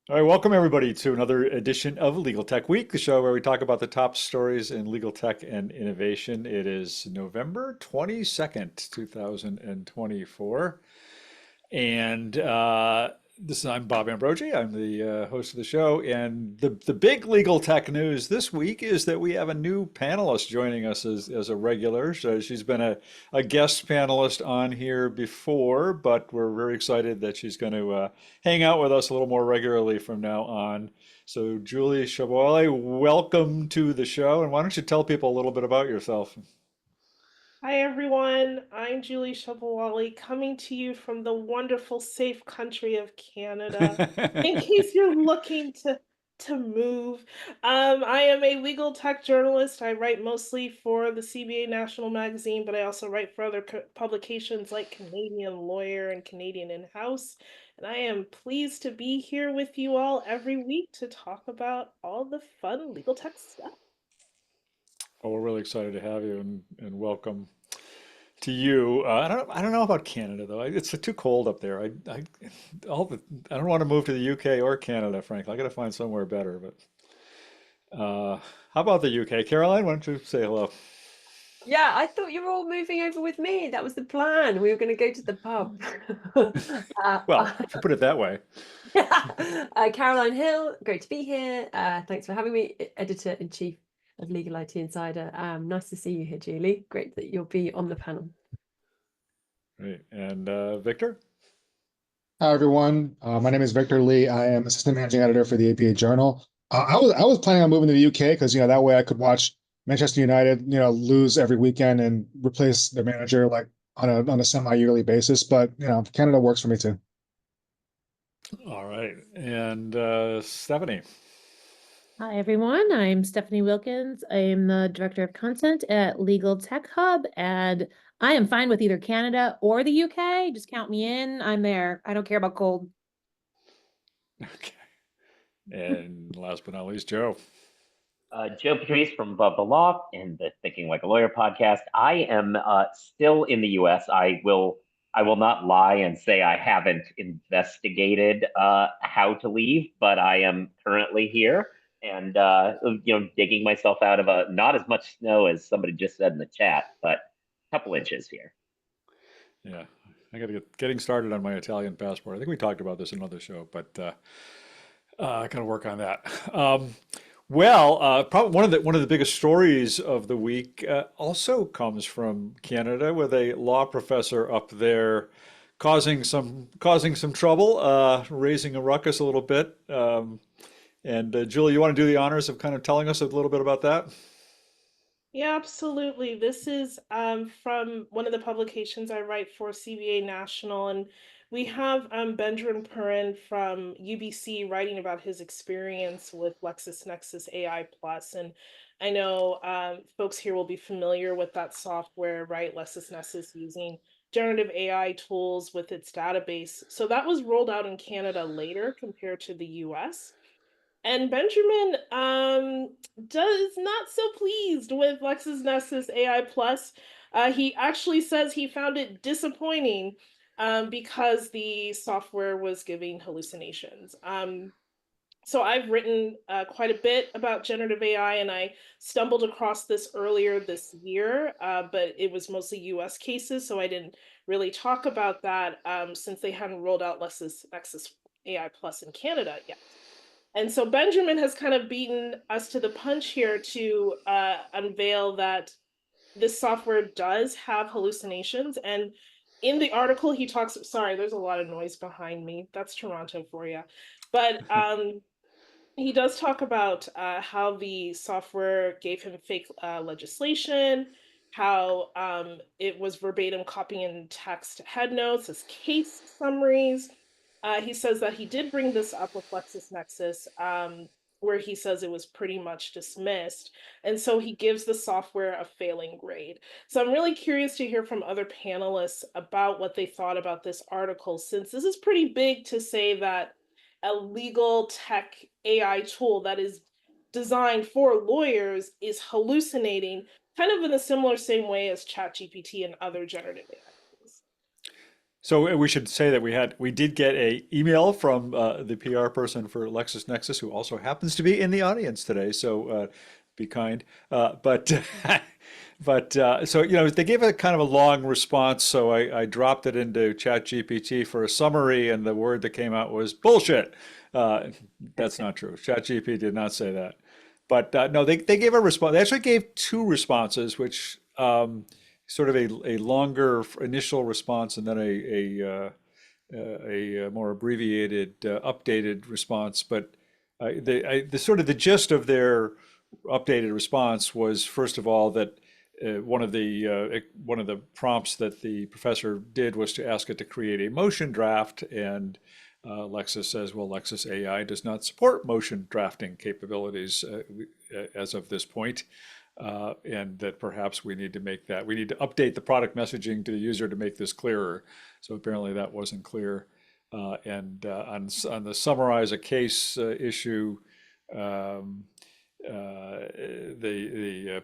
All right, welcome everybody to another edition of Legal Tech Week, the show where we talk about the top stories in legal tech and innovation. It is November 22nd, 2024. And I'm Bob Ambrogi. I'm the host of the show. And the big legal tech news this week is that we have a new panelist joining us as a regular. So she's been a guest panelist on here before, but we're very excited that she's going to hang out with us a little more regularly from now on. So Julie Shabwale, welcome to the show. And why don't you tell people a little bit about yourself? Hi everyone, I'm Julie Shabawali coming to you from the wonderful, safe country of Canada. In case you're looking to move, I am a legal tech journalist. I write mostly for the CBA National Magazine, but I also write for other publications like Canadian Lawyer and Canadian In-House. And I am pleased to be here with you all every week to talk about all the fun legal tech stuff. Well, we're really excited to have you and welcome to you. I don't know about Canada though. It's too cold up there. I don't want to move to the UK or Canada, frankly. I got to find somewhere better. But how about the UK? Caroline, why don't you say hello? Yeah, I thought you were all moving over with me. That was the plan. We were going to go to the pub. Well, if you put it that way. Caroline Hill, great to be here. Thanks for having me, Editor-in-Chief of Legal IT Insider. Nice to see you here, Julie. Great that you'll be on the panel. Right. And Victor? Hi everyone. My name is Victor Lee. I am assistant managing editor for the APA Journal. I was planning on moving to the UK because that way I could watch Manchester United lose every weekend and replace their manager like on a semi-yearly basis. But Canada works for me too. All right. And Stephanie. Hi, everyone. I'm Stephanie Wilkins. I am the Director of Content at Legal Tech Hub, and I am fine with either Canada or the UK. Just count me in. I'm there. I don't care about cold. Okay. And last but not least, Joe. Joe Patrice from Above the Law and the Thinking Like a Lawyer podcast. I am still in the U.S. I will not lie and say I haven't investigated how to leave, but I am currently here and digging myself out of not as much snow as somebody just said in the chat, but a couple inches here. Yeah. I got to getting started on my Italian passport. I think we talked about this in another show, but I got to work on that. Probably one of the biggest stories of the week also comes from Canada, with a law professor up there causing some trouble, raising a ruckus a little bit. And Julie, you want to do the honors of kind of telling us a little bit about that? Yeah, absolutely. This is from one of the publications I write for CBA National, and we have Benjamin Perrin from UBC writing about his experience with LexisNexis AI Plus. And I know folks here will be familiar with that software, right? LexisNexis using generative AI tools with its database. So that was rolled out in Canada later compared to the US. And Benjamin does not so pleased with LexisNexis AI Plus. He actually says he found it disappointing because the software was giving hallucinations. So I've written quite a bit about generative AI, and I stumbled across this earlier this year, but it was mostly US cases, so I didn't really talk about that since they hadn't rolled out LexisNexis AI Plus in Canada yet. And so Benjamin has kind of beaten us to the punch here to unveil that this software does have hallucinations. And in the article, he talks, sorry, there's a lot of noise behind me. That's Toronto for you. But he does talk about how the software gave him fake legislation, how it was verbatim copying text head notes as case summaries. He says that he did bring this up with LexisNexis, where he says it was pretty much dismissed. And so he gives the software a failing grade. So I'm really curious to hear from other panelists about what they thought about this article, since this is pretty big to say that a legal tech AI tool that is designed for lawyers is hallucinating, kind of in a similar same way as ChatGPT and other generative AI tools. So we should say that we did get a email from the PR person for LexisNexis, who also happens to be in the audience today. So be kind. But so they gave a kind of a long response. So I dropped it into ChatGPT for a summary, and the word that came out was bullshit. That's not true. ChatGPT did not say that. But no, they gave a response. They actually gave two responses, which sort of a longer initial response and then a more abbreviated, updated response. But the sort of the gist of their updated response was, first of all, that one of the prompts that the professor did was to ask it to create a motion draft, and Lexis says, well, Lexis AI does not support motion drafting capabilities as of this point. And that perhaps we need to update the product messaging to the user to make this clearer. So apparently that wasn't clear. And on the summarize a case issue, the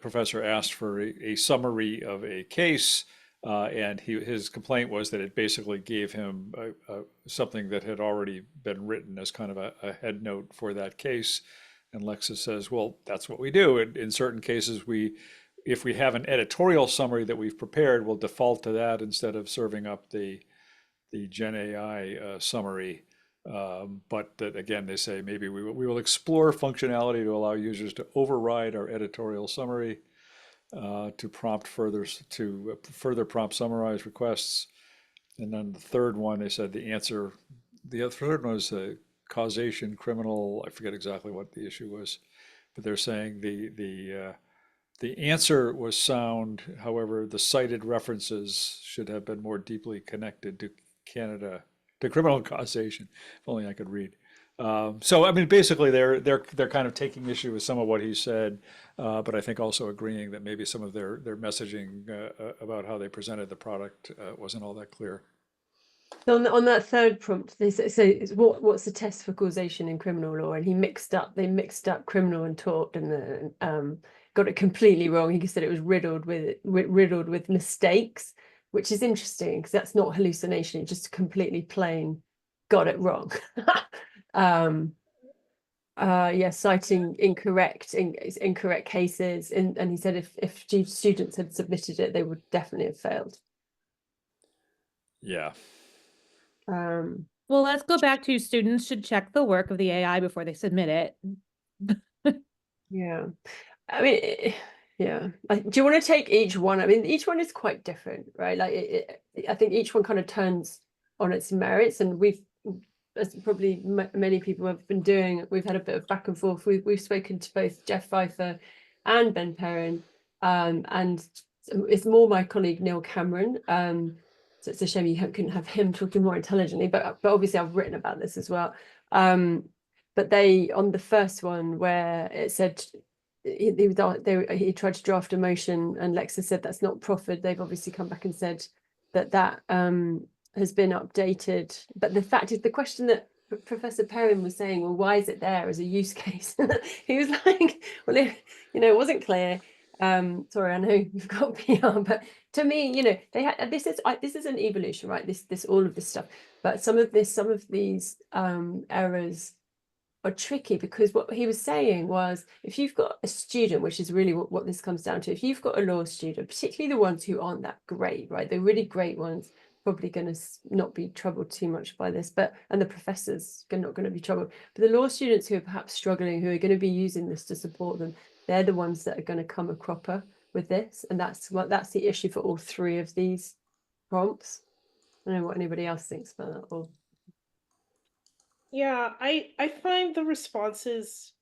professor asked for a summary of a case, and his complaint was that it basically gave him something that had already been written as kind of a head note for that case. And Lexis says, well, that's what we do. In certain cases, if we have an editorial summary that we've prepared, we'll default to that instead of serving up the GenAI summary. But that, again, they say maybe we will explore functionality to allow users to override our editorial summary to further prompt summarize requests. And then the third one, they said the third one was causation, criminal. I forget exactly what the issue was, but they're saying the answer was sound. However, the cited references should have been more deeply connected to criminal causation. If only I could read. So I mean, basically, they're kind of taking issue with some of what he said, but I think also agreeing that maybe some of their messaging about how they presented the product wasn't all that clear. So on that third prompt, they say what's the test for causation in criminal law? And they mixed up criminal and tort, and got it completely wrong. He said it was riddled with mistakes, which is interesting because that's not hallucination. It just completely plain got it wrong. Citing incorrect cases, and he said if students had submitted it, they would definitely have failed. Yeah. Well, let's go back to students should check the work of the AI before they submit it. Yeah. I mean, yeah. Do you want to take each one? I mean, each one is quite different, right? Like, I think each one kind of turns on its merits, and as probably many people have been doing, we've had a bit of back and forth. We've spoken to both Jeff Pfeiffer and Ben Perrin, and it's more my colleague Neil Cameron. So it's a shame you couldn't have him talking more intelligently, but obviously I've written about this as well. But they, on the first one where it said he tried to draft a motion and Lexis said that's not proffered, they've obviously come back and said that has been updated. But the fact is, the question that Professor Perrin was saying, well, why is it there as a use case? He was like, well, it wasn't clear. Sorry, I know you've got PR, but to me, they had this is an evolution, right? This all of this stuff, but some of these errors are tricky, because what he was saying was, if you've got a student, which is really what this comes down to, if you've got a law student, particularly the ones who aren't that great, right? The really great ones probably going to not be troubled too much by this, and the professors are not going to be troubled, but the law students who are perhaps struggling, who are going to be using this to support them, they're the ones that are going to come a cropper with this, and that's the issue for all three of these prompts. I don't know what anybody else thinks about that. Or Yeah, I find the responses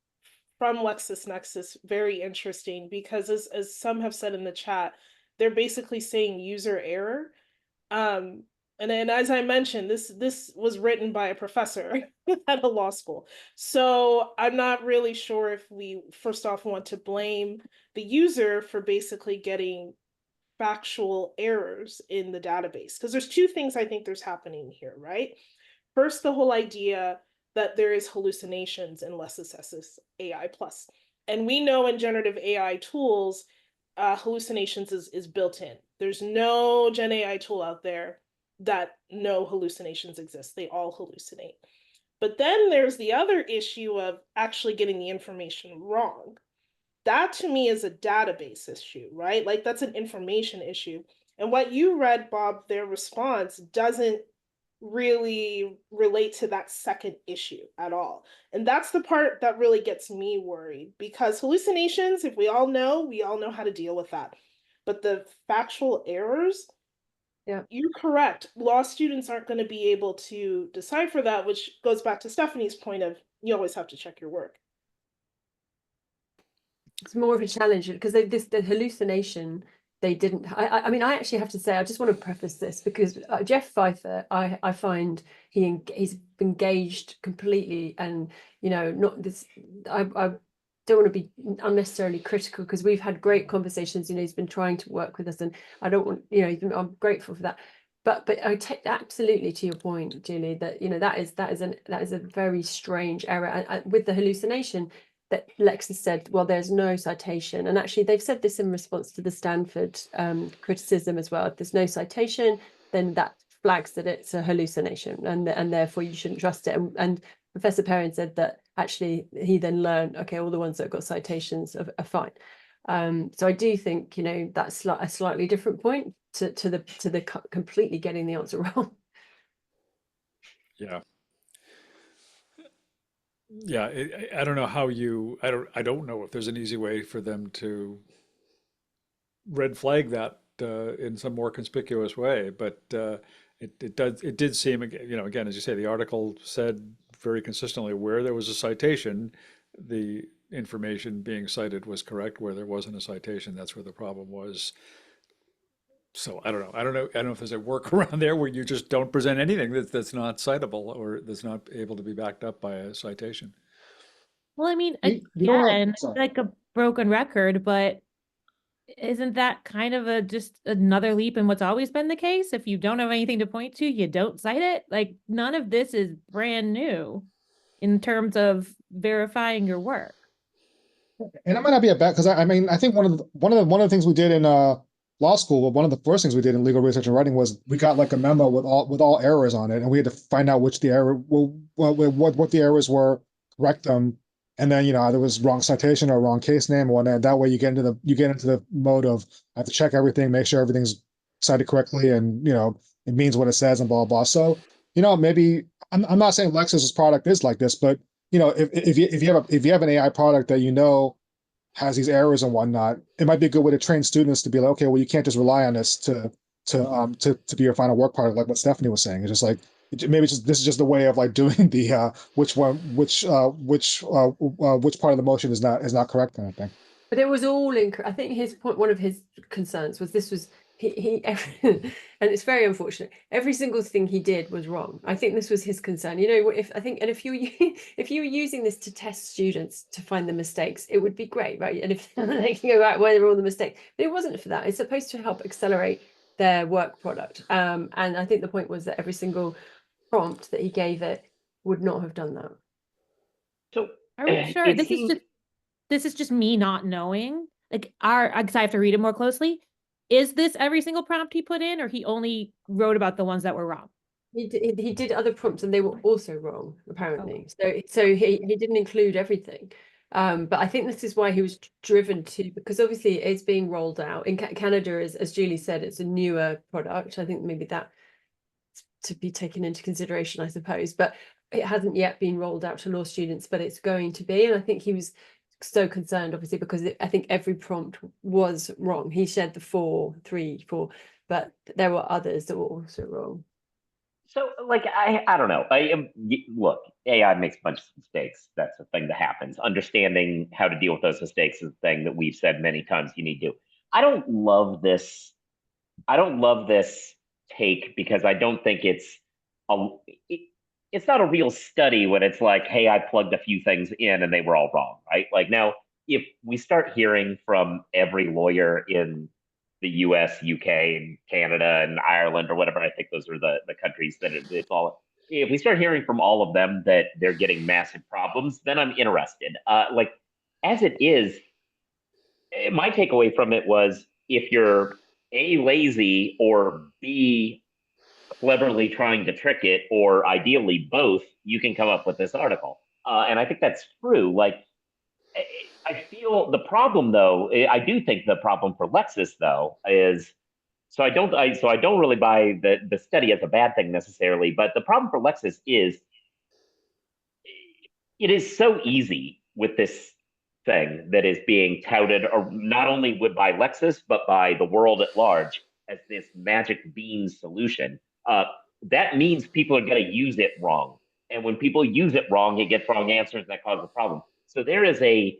from LexisNexis very interesting, because as some have said in the chat, they're basically saying user error. And then, as I mentioned, this was written by a professor at a law school. So I'm not really sure if we first off want to blame the user for basically getting factual errors in the database. Because there's two things I think there's happening here, right? First, the whole idea that there is hallucinations in Lexis AI Plus. And we know in generative AI tools, hallucinations is built in. There's no Gen AI tool out there that no hallucinations exist. They all hallucinate. But then there's the other issue of actually getting the information wrong. That to me is a database issue, right? Like that's an information issue. And what you read, Bob, their response doesn't really relate to that second issue at all. And that's the part that really gets me worried, because hallucinations, if we all know how to deal with that. But the factual errors, Yeah. you're correct. Law students aren't going to be able to decipher that, which goes back to Stephanie's point of you always have to check your work. It's more of a challenge because the hallucination they didn't. I mean, I actually have to say, I just want to preface this because Jeff Pfeiffer, I find he's engaged completely, and not this. I don't want to be unnecessarily critical because we've had great conversations. He's been trying to work with us, and I don't want I'm grateful for that. But I take absolutely to your point, Julie, that that is a very strange error with the hallucination. That Lexis said, well, there's no citation. And actually, they've said this in response to the Stanford criticism as well. If there's no citation, then that flags that it's a hallucination, and therefore you shouldn't trust it. And Professor Perrin said that actually he then learned, okay, all the ones that got citations are fine. So I do think, that's a slightly different point to the completely getting the answer wrong. Yeah. Yeah, I don't know how I don't know if there's an easy way for them to red flag that in some more conspicuous way, but it did seem, again, as you say, the article said very consistently where there was a citation, the information being cited was correct. Where there wasn't a citation, that's where the problem was. So I don't know. I don't know if there's a workaround there where you just don't present anything that's not citable or that's not able to be backed up by a citation. Well, I mean, You don't have, again, sorry. like a broken record, but isn't that kind of just another leap in what's always been the case? If you don't have anything to point to, you don't cite it. Like none of this is brand new in terms of verifying your work. And it might not be a bad, because I mean, I think one of the things we did in law school, one of the first things we did in legal research and writing was we got like a memo with all errors on it, and we had to find out which the error, what the errors were, correct them, and then either was wrong citation or wrong case name or whatnot. That way you get into the mode of I have to check everything, make sure everything's cited correctly, and it means what it says and blah blah. So maybe I'm not saying Lexis's product is like this, but if you have an AI product that has these errors and whatnot, it might be a good way to train students to be like, okay, well, you can't just rely on this to be your final work product, like what Stephanie was saying. It's just like this is just a way of like doing the which part of the motion is not correct kind of thing. But it was all I think his point, one of his concerns was this was and it's very unfortunate. Every single thing he did was wrong. I think this was his concern. If you were using this to test students to find the mistakes, it would be great, right? And if they can go right where are all the mistakes, but it wasn't for that. It's supposed to help accelerate their work product. And I think the point was that every single prompt that he gave it would not have done that. So Are we sure? This is just me not knowing. Like because I have to read it more closely. Is this every single prompt he put in, or he only wrote about the ones that were wrong? He did other prompts and they were also wrong, apparently. So he didn't include everything. But I think this is why he was driven to, because obviously it's being rolled out in Canada, as Julie said, it's a newer product. I think maybe that to be taken into consideration, I suppose, but it hasn't yet been rolled out to law students, but it's going to be. And I think he was so concerned, obviously, because I think every prompt was wrong. He shared the 4, but there were others that were also wrong. So, I don't know. Look, AI makes a bunch of mistakes. That's a thing that happens. Understanding how to deal with those mistakes is a thing that we've said many times you need to. I don't love this take because I don't think it's not a real study when it's like, hey, I plugged a few things in and they were all wrong, right? Like now, if we start hearing from every lawyer in the US, UK, and Canada, and Ireland, or whatever, I think those are the countries that it's all. If we start hearing from all of them that they're getting massive problems, then I'm interested. As it is, my takeaway from it was if you're A, lazy, or B, cleverly trying to trick it, or ideally both, you can come up with this article. And I think that's true. Like, I feel the problem, though, I do think the problem for Lexis, though, is so I don't really buy the study as a bad thing necessarily, but the problem for Lexis is it is so easy with this thing that is being touted, or not only by Lexis, but by the world at large as this magic bean solution. That means people are going to use it wrong. And when people use it wrong, it gets wrong answers that cause a problem. So there is a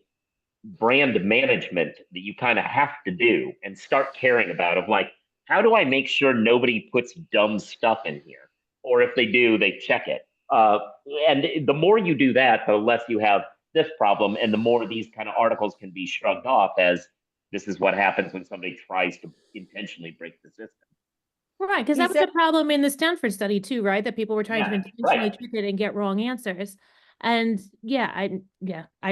brand management that you kind of have to do and start caring about of like, how do I make sure nobody puts dumb stuff in here? Or if they do, they check it. And the more you do that, the less you have this problem, and the more these kind of articles can be shrugged off as this is what happens when somebody tries to intentionally break the system. Right, because that was the problem in the Stanford study too, right? That people were trying to intentionally trick it and get wrong answers. And I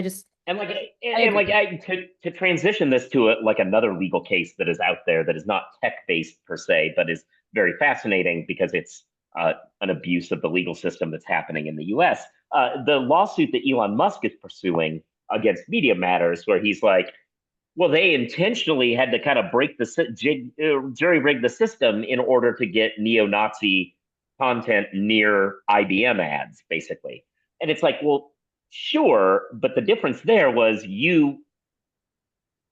just and to transition this to like another legal case that is out there that is not tech based per se, but is very fascinating because it's an abuse of the legal system that's happening in the U.S. The lawsuit that Elon Musk is pursuing against Media Matters, where he's like, well, they intentionally had to kind of break the jury rig the system in order to get neo-Nazi content near IBM ads, basically. And it's like, well, sure, but the difference there was you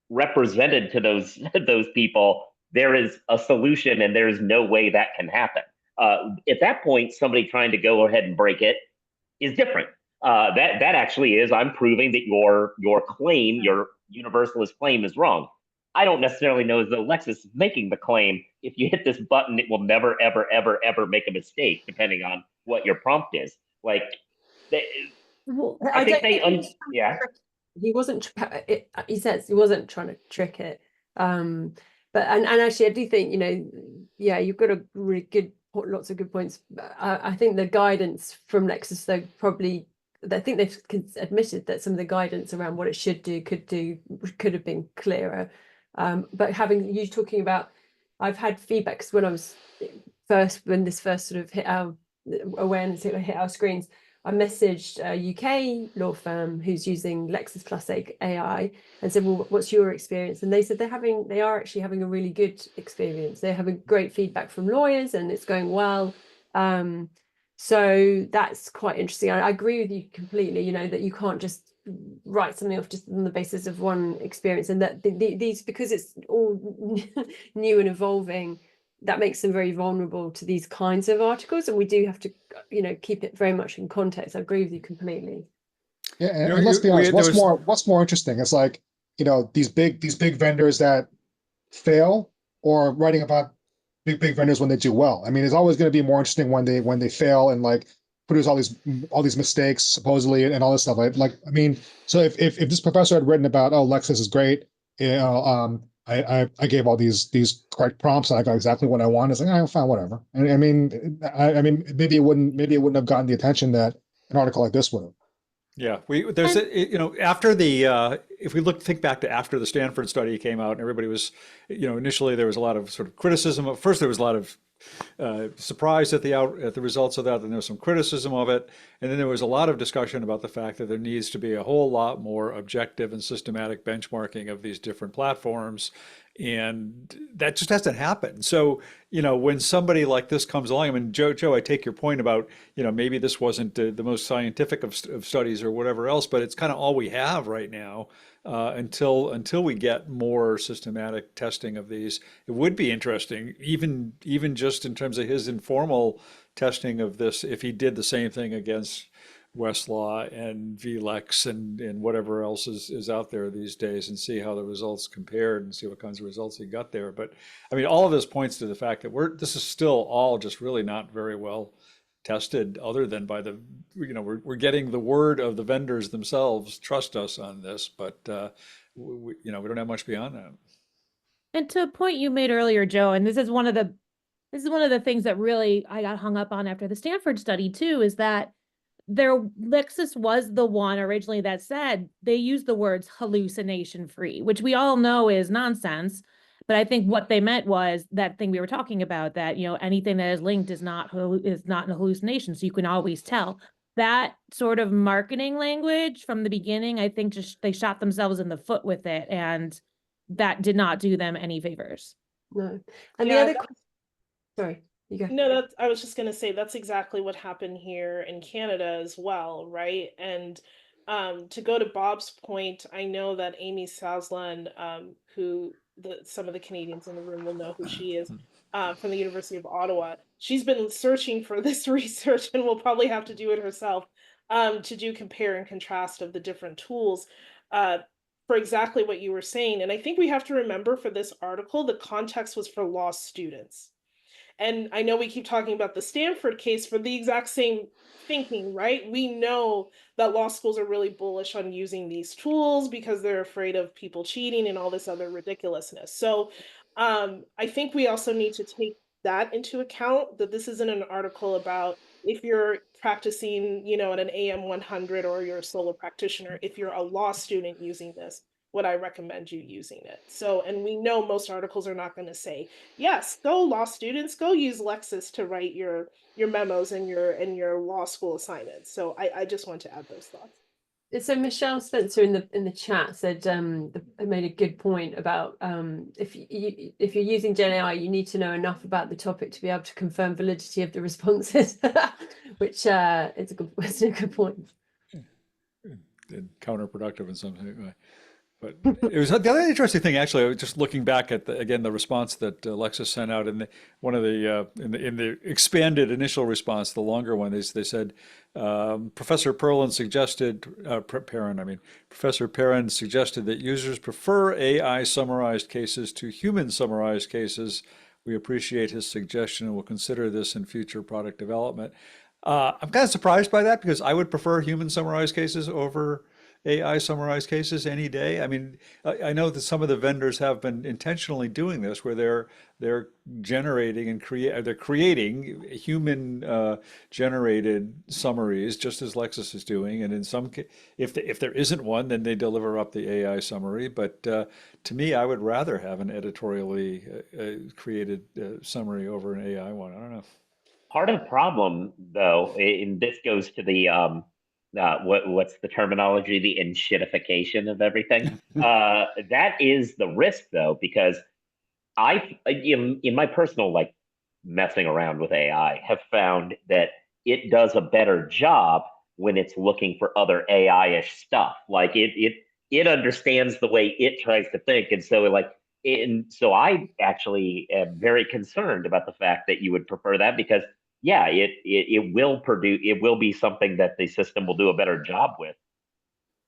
represented to those people there is a solution and there is no way that can happen. At that point, somebody trying to go ahead and break it is different. That actually is, I'm proving that your claim, your universalist claim, is wrong. I don't necessarily know as though Lexis is making the claim. If you hit this button, it will never, ever, ever, ever make a mistake, depending on what your prompt is. Like, I think he wasn't. He says he wasn't trying to trick it. But actually, I do think you've got a really good, lots of good points. I think the guidance from Lexis, though, probably. I think they've admitted that some of the guidance around what it should do could have been clearer. But having you talking about, I've had feedback when I was when this first sort of hit our awareness, hit our screens. I messaged a UK law firm who's using Lexis Plus AI and said, well, what's your experience? And they said they are actually having a really good experience. They're having great feedback from lawyers and it's going well. So that's quite interesting. I agree with you completely, that you can't just write something off just on the basis of one experience, and that these, because it's all new and evolving, that makes them very vulnerable to these kinds of articles, and we do have to keep it very much in context. I agree with you completely. Yeah, and let's be honest, what's more interesting? It's like, these big vendors that fail, or writing about big vendors when they do well. I mean, it's always going to be more interesting when they fail and like produce all these mistakes supposedly and all this stuff. So if this professor had written about, oh, Lexis is great, I gave all these correct prompts and I got exactly what I want. It's like, fine, whatever. And I mean, maybe it wouldn't have gotten the attention that an article like this would have. Yeah, there's after the if we think back to after the Stanford study came out and everybody was, initially there was a lot of sort of criticism. At first there was a lot of surprise at the results of that, then there was some criticism of it, and then there was a lot of discussion about the fact that there needs to be a whole lot more objective and systematic benchmarking of these different platforms, and that just hasn't happened. So when somebody like this comes along, I mean, Joe, I take your point about maybe this wasn't the most scientific of studies or whatever else, but it's kind of all we have right now. Until we get more systematic testing of these, it would be interesting, even just in terms of his informal testing of this, if he did the same thing against Westlaw and VLEX and whatever else is out there these days, and see how the results compared and see what kinds of results he got there. But I mean, all of this points to the fact that this is still all just really not very well tested, other than by we're getting the word of the vendors themselves, trust us on this, but we don't have much beyond that. And to a point you made earlier, Joe, and this is one of the things that really I got hung up on after the Stanford study too, is that Lexis was the one originally that said they used the words hallucination free, which we all know is nonsense. But I think what they meant was that thing we were talking about, that, you know, anything that is linked is not an hallucination. So you can always tell. That sort of marketing language from the beginning, I think just they shot themselves in the foot with it, and that did not do them any favors. No. And Yeah, the other, sorry, you go. No, that's, I was just going to say that's exactly what happened here in Canada as well, right? And to go to Bob's point, I know that Amy Saslan, who some of the Canadians in the room will know who she is, from the University of Ottawa. She's been searching for this research and will probably have to do it herself, to do compare and contrast of the different tools. For exactly what you were saying. And I think we have to remember for this article, the context was for law students. And I know we keep talking about the Stanford case for the exact same thinking, right? We know that law schools are really bullish on using these tools because they're afraid of people cheating and all this other ridiculousness. So I think we also need to take that into account, that this isn't an article about if you're practicing, you know, at an AM 100 or you're a solo practitioner, if you're a law student using this, would I recommend you using it? So, and we know most articles are not going to say, yes, go law students, go use Lexis to write your memos and your law school assignments. So I just want to add those thoughts. So Michelle Spencer in the chat said made a good point about if you're using GenAI, you need to know enough about the topic to be able to confirm validity of the responses, which it's a good point. And counterproductive in some way. But it was the other interesting thing, actually. I was just looking back at the response that Lexis sent out, and one of the in the expanded initial response, the longer one, they said Professor Perrin suggested Professor Perrin suggested that users prefer AI summarized cases to human summarized cases. We appreciate his suggestion and will consider this in future product development. I'm kind of surprised by that because I would prefer human summarized cases over AI summarized cases any day. I mean, I know that some of the vendors have been intentionally doing this, where they're generating and creating human generated summaries, just as Lexis is doing. And in some if there isn't one, then they deliver up the AI summary. But to me, I would rather have an editorially created summary over an AI one. I don't know. Part of the problem, though, and this goes to the what's the terminology? The enshittification of everything. That is the risk, though, because in my personal messing around with AI, have found that it does a better job when it's looking for other AI-ish stuff. Like it understands the way it tries to think, and so I actually am very concerned about the fact that you would prefer that, because yeah, it will be something that the system will do a better job with.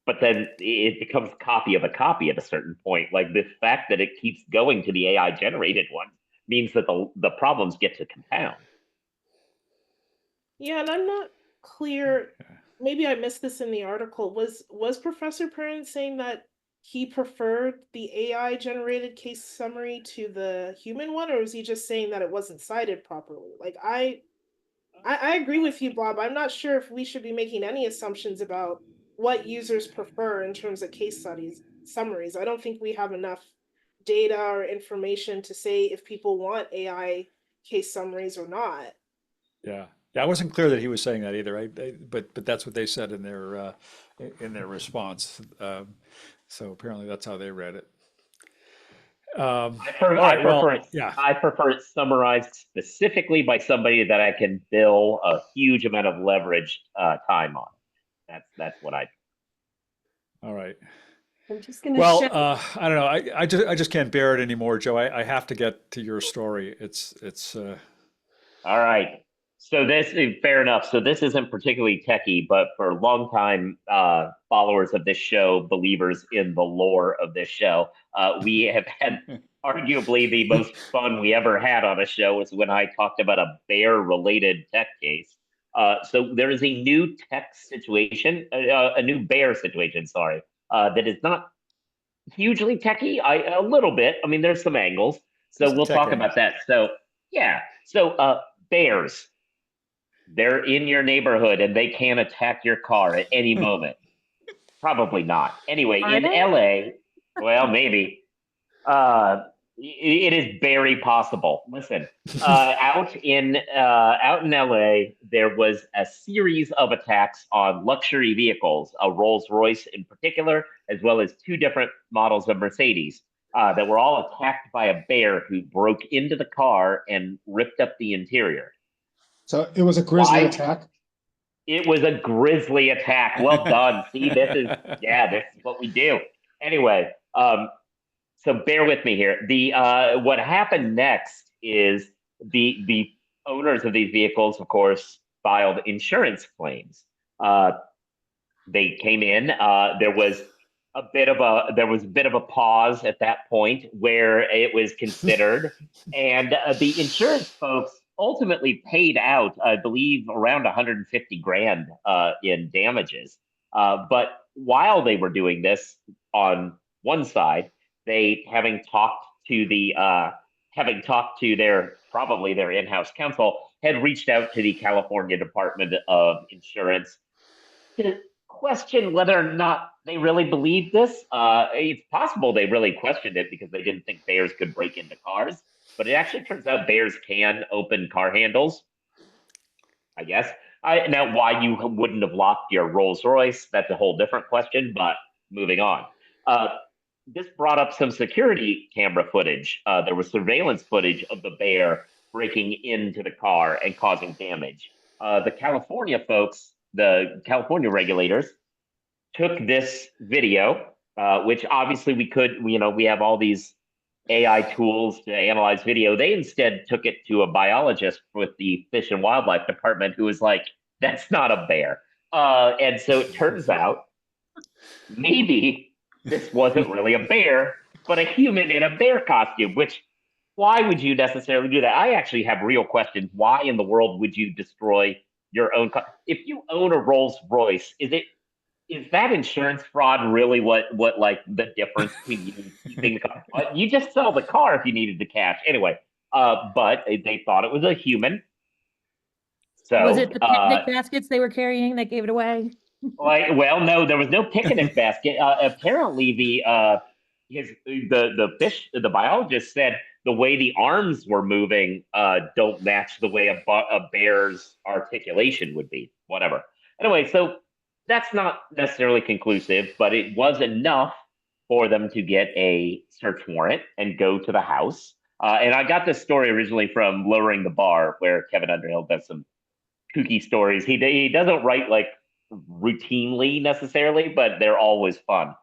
But then it becomes copy of a copy at a certain point. Like the fact that it keeps going to the AI generated one means that the problems get to compound. Yeah, and I'm not clear. Maybe I missed this in the article. Was Professor Perrin saying that he preferred the AI generated case summary to the human one, or was he just saying that it wasn't cited properly? Like I agree with you, Bob. I'm not sure if we should be making any assumptions about what users prefer in terms of case studies summaries. I don't think we have enough data or information to say if people want AI case summaries or not. Yeah, I wasn't clear that he was saying that either. But that's what they said in their response. So apparently that's how they read it. I prefer it summarized specifically by somebody that I can bill a huge amount of leverage time on. That's what I. All right. I'm just gonna. Well, I don't know. I just can't bear it anymore, Joe. I have to get to your story. It's. All right. So this is fair enough. So this isn't particularly techie, but for longtime followers of this show, believers in the lore of this show, we have had arguably the most fun we ever had on a show was when I talked about a bear-related tech case. So there is a new tech situation, a new bear situation, sorry, that is not hugely techie, a little bit. I mean, there's some angles. So we'll talk about that. So yeah, so bears. They're in your neighborhood and they can attack your car at any moment. Probably not. Anyway, in LA, well, maybe. It is very possible. Listen, out in LA, there was a series of attacks on luxury vehicles, a Rolls Royce in particular, as well as two different models of Mercedes that were all attacked by a bear who broke into the car and ripped up the interior. So it was a grisly Why? attack. It was a grisly attack. Well done. See, this is what we do. Anyway, so bear with me here. The what happened next is the owners of these vehicles, of course, filed insurance claims. They came in. There was a bit of a pause at that point where it was considered, and the insurance folks ultimately paid out, I believe, around 150 grand in damages. But while they were doing this, on one side, they having talked to their in-house counsel, had reached out to the California Department of Insurance to question whether or not they really believed this. It's possible they really questioned it because they didn't think bears could break into cars, but it actually turns out bears can open car handles, I guess. Now, why you wouldn't have locked your Rolls Royce, that's a whole different question, but moving on. This brought up some security camera footage. There was surveillance footage of the bear breaking into the car and causing damage. The California folks, the California regulators, took this video, which obviously we have all these AI tools to analyze video. They instead took it to a biologist with the Fish and Wildlife Department who was like, that's not a bear. And so it turns out maybe this wasn't really a bear, but a human in a bear costume, which, why would you necessarily do that? I actually have real questions. Why in the world would you destroy your own car? If you own a Rolls Royce, is that insurance fraud really what like the difference between you keeping the car? You just sell the car if you needed the cash. Anyway, but they thought it was a human. So Was it the picnic baskets they were carrying that gave it away? well, no, there was no picnic basket. Apparently, the biologist said the way the arms were moving don't match the way a bear's articulation would be. Whatever. Anyway, so that's not necessarily conclusive, but it was enough for them to get a search warrant and go to the house. And I got this story originally from Lowering the Bar, where Kevin Underhill does some kooky stories. He doesn't write like routinely necessarily, but they're always fun.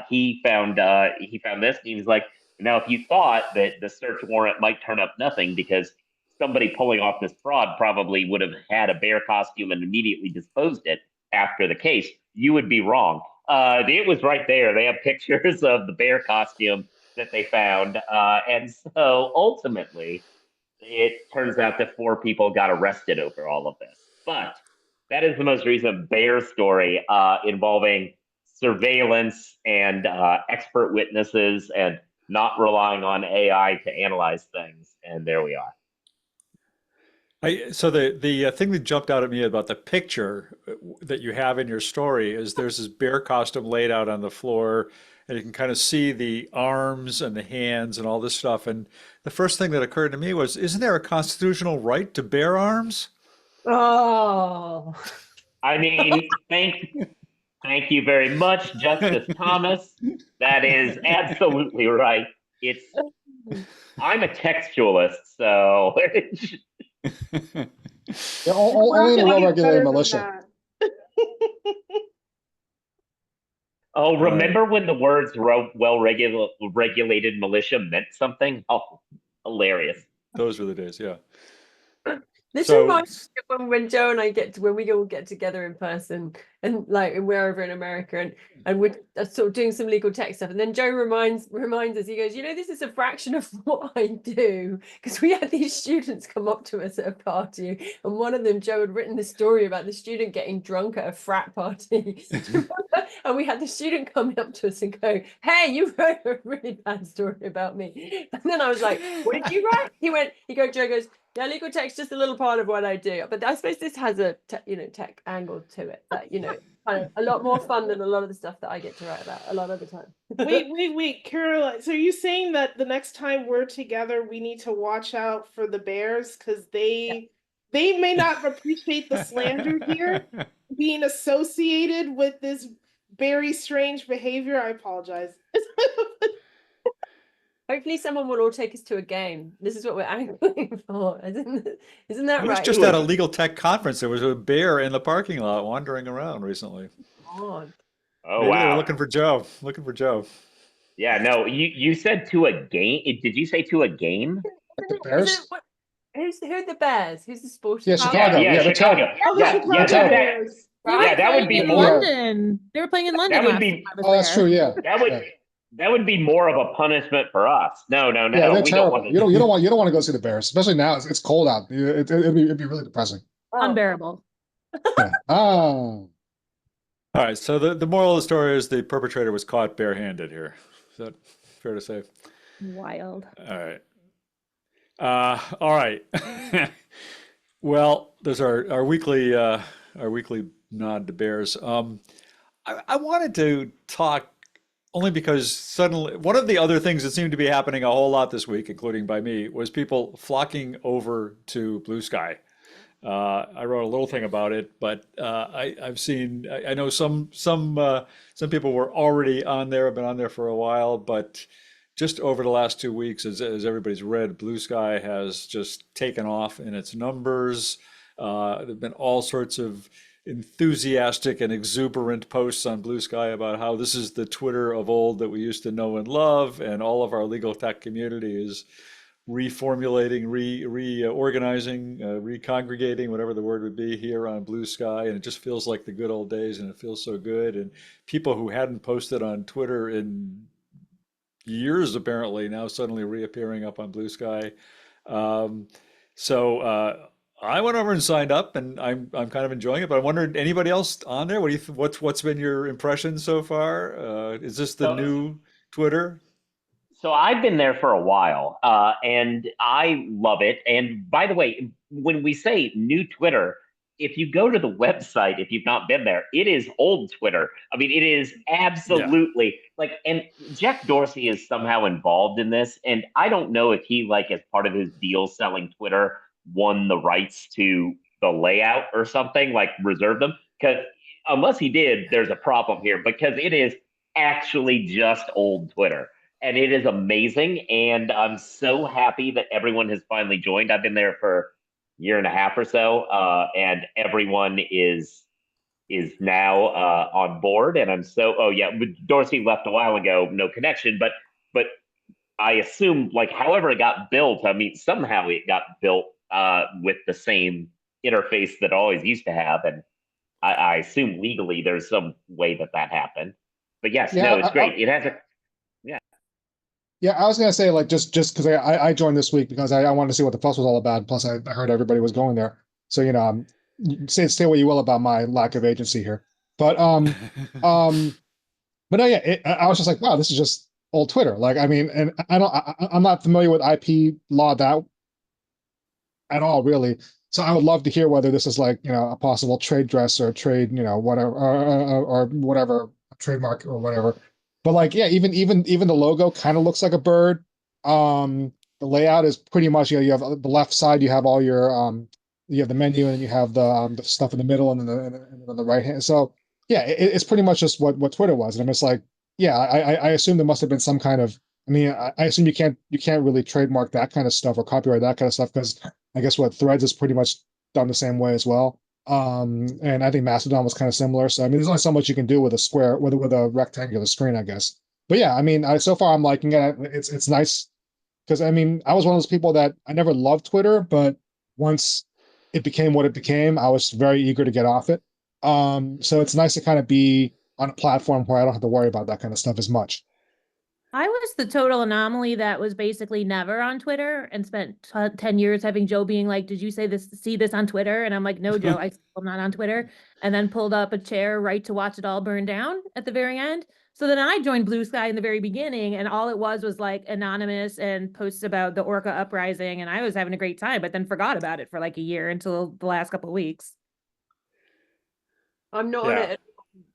He found this, and he was like, now if you thought that the search warrant might turn up nothing because somebody pulling off this fraud probably would have had a bear costume and immediately disposed it after the case, you would be wrong. It was right there. They have pictures of the bear costume that they found, and so ultimately it turns out that 4 people got arrested over all of this. But that is the most recent bear story involving surveillance and expert witnesses and not relying on AI to analyze things. And there we are. So the thing that jumped out at me about the picture that you have in your story is there's this bear costume laid out on the floor, and you can kind of see the arms and the hands and all this stuff. And the first thing that occurred to me was, isn't there a constitutional right to bear arms? Oh, I mean, thank you very much, Justice Thomas. That is absolutely right. I'm a textualist, so Yeah, only in a well-regulated militia. oh, remember when the words well-regulated militia meant something? Oh, hilarious. Those were the days, yeah. this So- reminds me of when Joe and I when we all get together in person and like wherever in America and we're sort of doing some legal tech stuff, and then Joe reminds us, he goes, this is a fraction of what I do, because we had these students come up to us at a party, and one of them, Joe, had written the story about the student getting drunk at a frat party. And we had the student coming up to us and go, hey, you wrote a really bad story about me. And then I was like, what did you write? Joe goes, yeah, legal tech's just a little part of what I do. But I suppose this has a tech angle to it. That, kind of a lot more fun than a lot of the stuff that I get to write about a lot of the time. Wait, Caroline. So are you saying that the next time we're together, we need to watch out for the bears because they may not appreciate the slander here being associated with this very strange behavior? I apologize. Hopefully someone will all take us to a game. This is what we're angling for. Isn't that I was right? just at a legal tech conference. There was a bear in the parking lot wandering around recently. Oh, Oh Maybe they were wow. looking for Joe. Looking for Joe. Yeah, no, you said to a game. Did you say to a game? The Bears? Who are the Bears? Who's the sporting Yeah, club? Chicago. Yeah, Yeah, they're Chicago. Oh, the Yeah, Chicago yeah, terrible. Bears. They were Yeah, that would playing be in more. London. They were playing in London That would last be. time I was Oh, that's there. true. Yeah. That would be more of a punishment for us. No, Yeah, we they're don't terrible. want to. You don't want to go see the Bears, especially now. It's cold out. It'd be really depressing. Oh, Unbearable. Yeah. All right. So the moral of the story is the perpetrator was caught barehanded here. Is that fair to say? Wild. All right. All right. Well, there's our weekly nod to bears. I wanted to talk only because suddenly one of the other things that seemed to be happening a whole lot this week, including by me, was people flocking over to Bluesky. I wrote a little thing about it, but I've seen. I know some people were already on there, have been on there for a while, but just over the last 2 weeks, as everybody's read, Bluesky has just taken off in its numbers. There've been all sorts of enthusiastic and exuberant posts on Bluesky about how this is the Twitter of old that we used to know and love, and all of our legal tech community is reformulating, reorganizing, recongregating, whatever the word would be, here on Bluesky, and it just feels like the good old days, and it feels so good. And people who hadn't posted on Twitter in years apparently now suddenly reappearing up on Bluesky. So I went over and signed up, and I'm kind of enjoying it. But I wondered, anybody else on there? What do you what's been your impression so far? Is this the new Twitter? So I've been there for a while, and I love it. And by the way, when we say new Twitter, if you go to the website, if you've not been there, it is old Twitter. I mean, it is absolutely like, and Jack Dorsey is somehow involved in this. And I don't know if he, like, as part of his deal selling Twitter, won the rights to the layout or something, like reserved them. Because unless he did, there's a problem here, because it is actually just old Twitter. And it is amazing. And I'm so happy that everyone has finally joined. I've been there for year and a half or so, and everyone is now on board. And I'm so Dorsey left a while ago, no connection, but I assume, like, however it got built, I mean, somehow it got built with the same interface that it always used to have, and I assume legally there's some way that happened. But yes, Yeah, no, it's great. It has a Yeah, I was gonna say, like, just because I joined this week because I wanted to see what the fuss was all about. Plus, I heard everybody was going there, so say what you will about my lack of agency here. But but no, yeah, I was just like, wow, this is just old Twitter. Like, I mean, and I'm not familiar with IP law that at all, really. So I would love to hear whether this is like, a possible trade dress or trade, whatever, or whatever, trademark or whatever. But like, yeah, even the logo kind of looks like a bird. The layout is pretty much, you have the left side, you have all your you have the menu, and then you have the stuff in the middle, and then on the right hand. So yeah, it's pretty much just what Twitter was. And I'm just like, yeah, I assume there must have been some kind of. I mean, I assume you can't really trademark that kind of stuff or copyright that kind of stuff, because I guess what Threads is pretty much done the same way as well. And I think Mastodon was kind of similar. So I mean, there's only so much you can do with a square, with a rectangular screen, I guess. But yeah, I mean, so far I'm liking it. It's nice because I mean, I was one of those people that I never loved Twitter, but once it became what it became, I was very eager to get off it. So it's nice to kind of be on a platform where I don't have to worry about that kind of stuff as much. I was the total anomaly that was basically never on Twitter and spent 10 years having Joe being like, did you see this on Twitter? And I'm like, no, Joe, I'm not on Twitter. And then pulled up a chair right to watch it all burn down at the very end. So then I joined Bluesky in the very beginning, and all it was like anonymous and posts about the Orca uprising. And I was having a great time, but then forgot about it for like a year until the last couple of weeks. I'm not on it.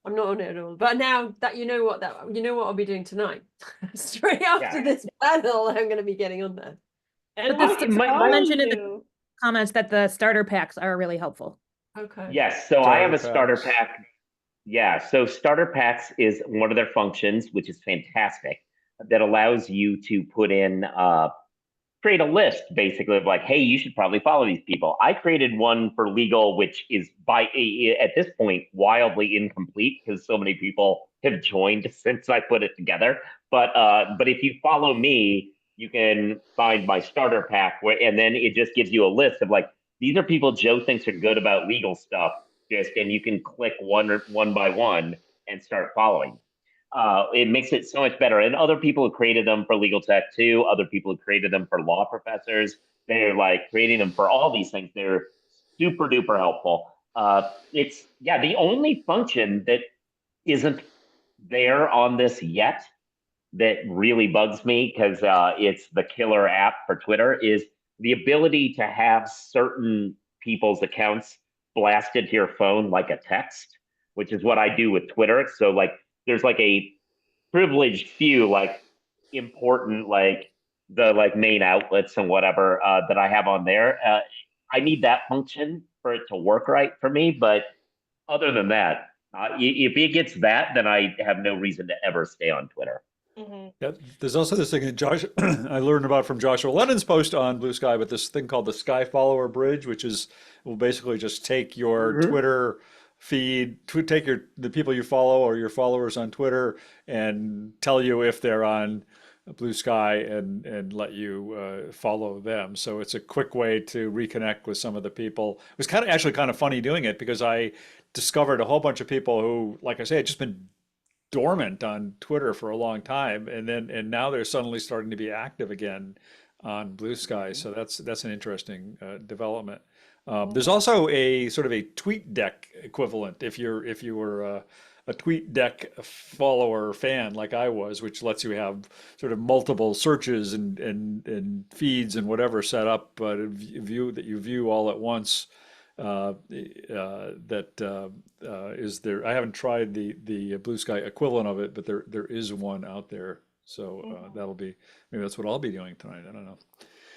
I'm not on it at all. But now that you know what I'll be doing tonight. Straight after this panel, I'm going to be getting on there. And But we'll this follow mentioned in the you. comments that the starter packs are really helpful. Okay. Yes, so I have a Starter starter packs. pack. Yeah, so starter packs is one of their functions, which is fantastic, that allows you to put in create a list basically of like, hey, you should probably follow these people. I created one for legal, which is at this point wildly incomplete because so many people have joined since I put it together. But if you follow me, you can find my starter pack and then it just gives you a list of like, these are people Joe thinks are good about legal stuff. And you can click one by one and start following. It makes it so much better. And other people who created them for legal tech too, other people who created them for law professors, they're like creating them for all these things. They're super duper helpful. The only function that isn't there on this yet that really bugs me because it's the killer app for Twitter is the ability to have certain people's accounts blasted to your phone like a text, which is what I do with Twitter. So like there's like a privileged few like important like the like main outlets and whatever that I have on there. I need that function for it to work right for me, but other than that, if it gets that, then I have no reason to ever stay on Twitter. Mhm. Yeah, there's also this thing that Josh I learned about from Joshua Lennon's post on Bluesky, but this thing called the Sky Follower Bridge, which will basically just take your Twitter feed, take the people you follow or your followers on Twitter and tell you if they're on Bluesky and let you follow them. So it's a quick way to reconnect with some of the people. It was actually kind of funny doing it because I discovered a whole bunch of people who, like I say, had just been dormant on Twitter for a long time, and now they're suddenly starting to be active again on Bluesky. So that's an interesting development. There's also a sort of a TweetDeck equivalent if you were a TweetDeck follower fan like I was, which lets you have sort of multiple searches and feeds and whatever set up, but view that you view all at once. Is there. I haven't tried the Bluesky equivalent of it, but there is one out there. So maybe that's what I'll be doing tonight. I don't know.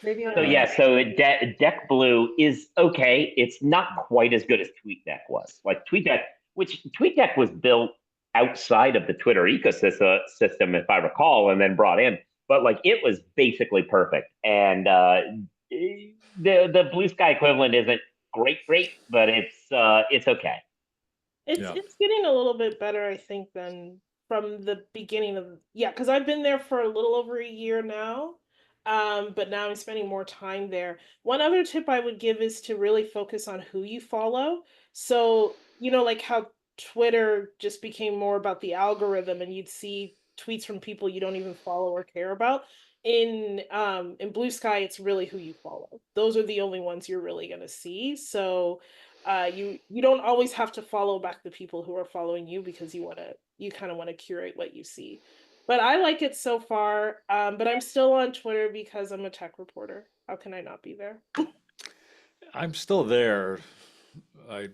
Maybe So so Deck Blue is okay. It's not quite as good as TweetDeck was. Like TweetDeck was built outside of the Twitter ecosystem, if I recall, and then brought in. But like it was basically perfect. And the Bluesky equivalent isn't great, but it's okay. It's getting a little bit better, I think, than from the beginning of because I've been there for a little over a year now. But now I'm spending more time there. One other tip I would give is to really focus on who you follow. So, like how Twitter just became more about the algorithm and you'd see tweets from people you don't even follow or care about. In Bluesky, it's really who you follow. Those are the only ones you're really going to see. So, you don't always have to follow back the people who are following you because you kind of want to curate what you see. But I like it so far. But I'm still on Twitter because I'm a tech reporter. How can I not be there? I'm still there. I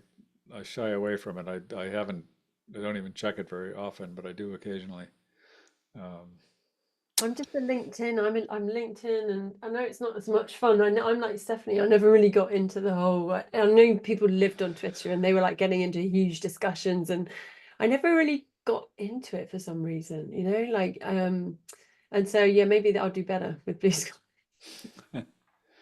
shy away from it. I don't even check it very often, but I do occasionally. I'm just a LinkedIn. I'm LinkedIn, and I know it's not as much fun. I'm like Stephanie. I never really got into the whole. I know people lived on Twitter and they were like getting into huge discussions, and I never really got into it for some reason. And so maybe I'll do better with Bluesky.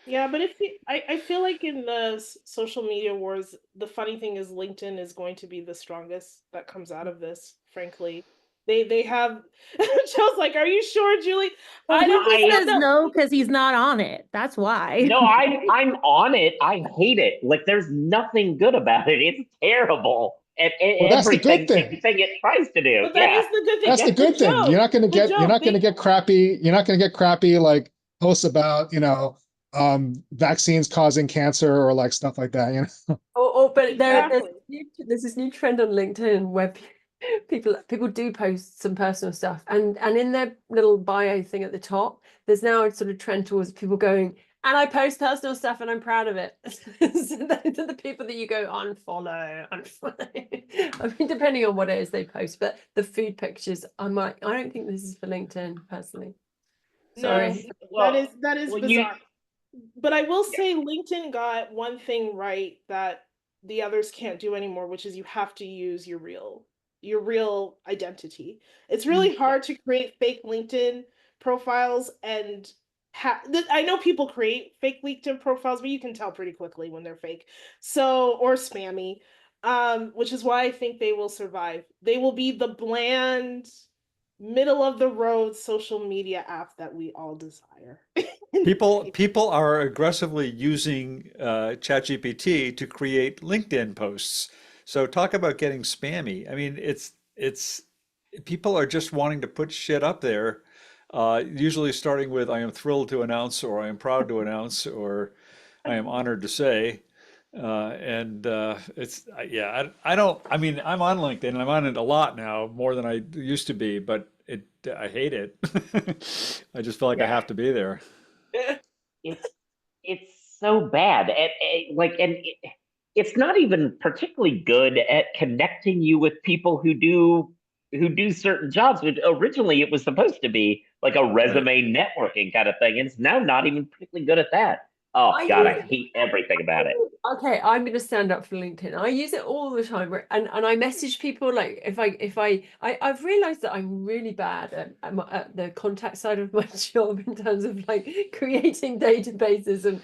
Yeah, but I feel like in the social media wars, the funny thing is LinkedIn is going to be the strongest that comes out of this, frankly. They have Joe's like, are you sure, Julie? Well, I don't he says know. no because he's not on it. That's why. No, I'm on it. I hate it. Like there's nothing good about it. It's terrible. And that's the good thing. everything it tries to do. But that is the good thing. That's the good thing. Joe, You're not going to get crappy. You're not going to get crappy like posts about vaccines causing cancer or like stuff like that. But there's this new trend on LinkedIn where people do post some personal stuff, and in their little bio thing at the top, there's now a sort of trend towards people going, And I post personal stuff and I'm proud of it. So those are the people that you go unfollow. I mean, depending on what it is they post, but the food pictures, I don't think this is for LinkedIn personally. Sorry. No, that is well, bizarre. But I will say LinkedIn got one thing right that the others can't do anymore, which is you have to use your real identity. It's really hard to create fake LinkedIn profiles and I know people create fake LinkedIn profiles, but you can tell pretty quickly when they're fake. So, or spammy, which is why I think they will survive. They will be the bland, middle of the road social media app that we all desire. People are aggressively using ChatGPT to create LinkedIn posts. So talk about getting spammy. I mean, it's people are just wanting to put shit up there. Usually starting with "I am thrilled to announce" or "I am proud to announce" or "I am honored to say." Yeah, I don't. I mean, I'm on LinkedIn and I'm on it a lot now, more than I used to be, but I hate it. I just feel like I have to be there. It's so bad, it's not even particularly good at connecting you with people who do certain jobs. But originally, it was supposed to be like a resume networking kind of thing, and it's now not even particularly good at that. Oh God, I hate everything about it. Okay, I'm going to stand up for LinkedIn. I use it all the time, and I message people like I've realized that I'm really bad at the contact side of my job in terms of like creating databases and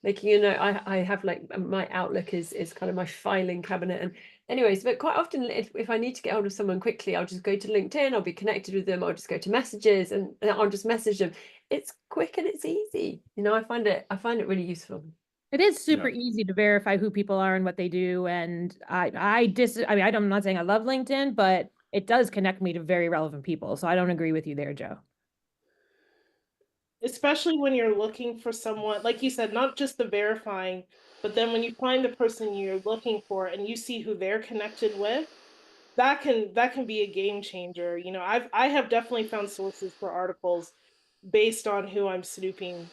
making a note. I have like my Outlook is kind of my filing cabinet, and anyways, but quite often if I need to get hold of someone quickly, I'll just go to LinkedIn, I'll be connected with them, I'll just go to messages and I'll just message them. It's quick and it's easy. I find it really useful. It is super easy to verify who people are and what they do. And I mean, I'm not saying I love LinkedIn, but it does connect me to very relevant people. So I don't agree with you there, Joe. Especially when you're looking for someone, like you said, not just the verifying, but then when you find the person you're looking for and you see who they're connected with, that can be a game changer. I have definitely found sources for articles based on who I'm snooping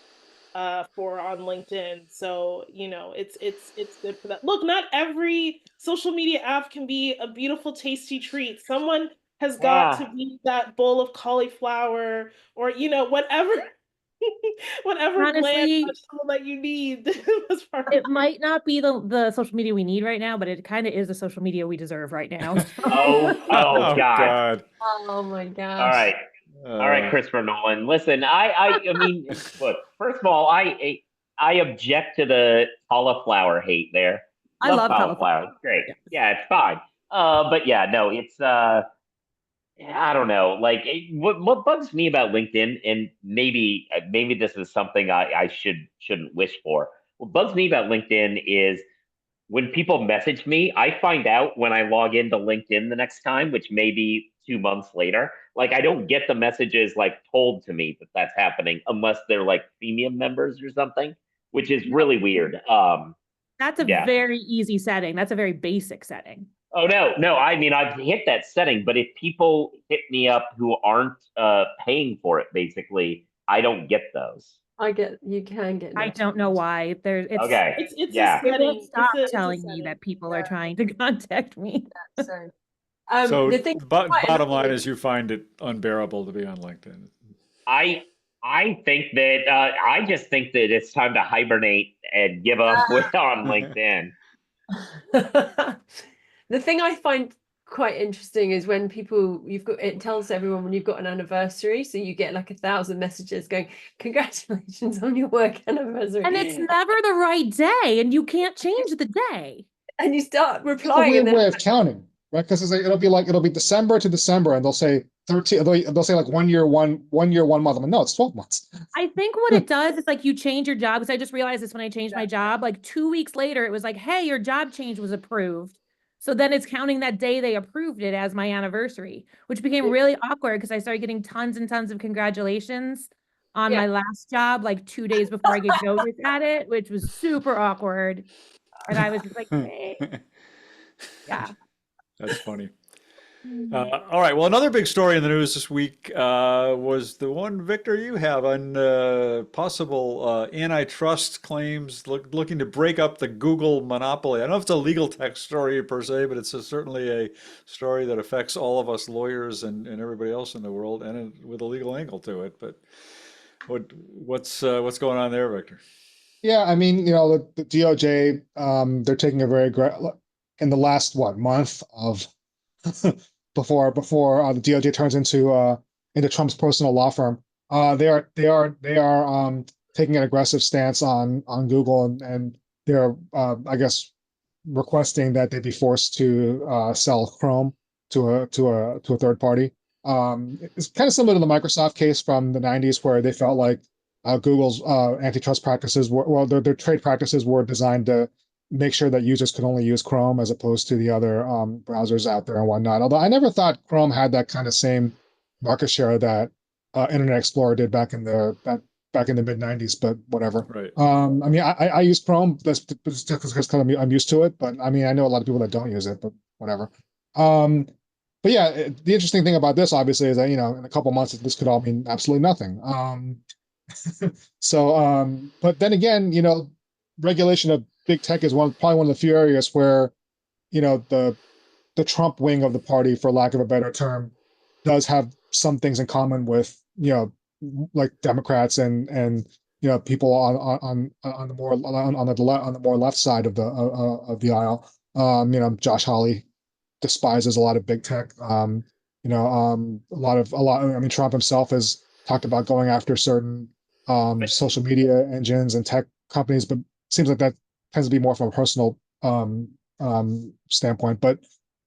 for on LinkedIn. So, it's good for that. Look, not every social media app can be a beautiful, tasty treat. Someone has got to be that bowl of cauliflower or, whatever whatever bland Honestly, vegetable that you need. it might not be the social media we need right now, but it kind of is the social media we deserve right now. Oh Oh God. God. Oh my gosh. All right, Christopher Nolan. Listen, I mean, look. First of all, I object to the cauliflower hate there. I love cauliflower. It's great. Yeah, it's fine. But yeah, no, it's I don't know. Like, what bugs me about LinkedIn, and maybe this is something I shouldn't wish for. What bugs me about LinkedIn is when people message me, I find out when I log into LinkedIn the next time, which may be 2 months later. Like, I don't get the messages like told to me that that's happening unless they're like premium members or something, which is really weird. That's a very easy setting. That's a very basic setting. Oh no! I mean, I've hit that setting, but if people hit me up who aren't paying for it, basically, I don't get those. You can get. I don't know why. Okay. It's Yeah. a setting. Stop It's a telling me that people are trying to contact me. So the thing, bottom line is you find it unbearable to be on LinkedIn. I think that I just think that it's time to hibernate and give up with on LinkedIn. The thing I find quite interesting is when it tells everyone when you've got an anniversary, so you get like 1,000 messages going, congratulations on your work anniversary. And it's never the right day, and you can't change the day. And you start It's replying. a weird way of counting, right? Because it'll be December to December, and they'll say 13. They'll say like 1 year, 1 month. I'm like, no, it's 12 months. I think what it does is like you change your job. Because I just realized this when I changed my job. Like 2 weeks later, it was like, hey, your job change was approved. So then it's counting that day they approved it as my anniversary, which became really awkward because I started getting tons and tons of congratulations on my last job, like 2 days before I gave notice at it, which was super awkward. And I was just like, hey. Yeah. That's funny. All right. Well, another big story in the news this week was the one, Victor, you have on possible antitrust claims looking to break up the Google monopoly. I don't know if it's a legal tech story per se, but it's certainly a story that affects all of us lawyers and everybody else in the world, and with a legal angle to it. But what's going on there, Victor? Yeah, I mean, the DOJ, they're taking a very in the last month of before the DOJ turns into Trump's personal law firm. They are taking an aggressive stance on Google, and they're I guess requesting that they be forced to sell Chrome to a third party. It's kind of similar to the Microsoft case from the 90s, where they felt like Google's antitrust practices their trade practices were designed to make sure that users could only use Chrome as opposed to the other browsers out there and whatnot. Although I never thought Chrome had that kind of same market share that Internet Explorer did back in the mid 90s, but whatever. Right. I mean, I use Chrome just because I'm used to it, but I mean, I know a lot of people that don't use it, but whatever. But yeah, the interesting thing about this, obviously, is that in a couple months this could all mean absolutely nothing. But then again, regulation of big tech is probably one of the few areas where, the Trump wing of the party, for lack of a better term, does have some things in common with, like Democrats and people on the more left side of the aisle. Josh Hawley despises a lot of big tech. I mean, Trump himself has talked about going after certain social media engines and tech companies, but it seems like that tends to be more from a personal standpoint. But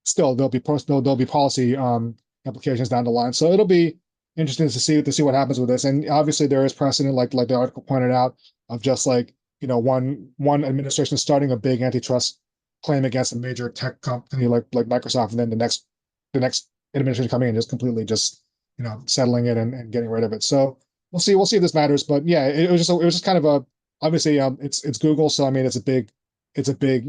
still, there'll be policy implications down the line. So it'll be interesting to see what happens with this. And obviously, there is precedent, like the article pointed out, of just like one administration starting a big antitrust claim against a major tech company like Microsoft, and then the next administration coming in just completely settling it and getting rid of it. So we'll see if this matters. But yeah, it was just kind of obviously it's Google, so I mean it's a big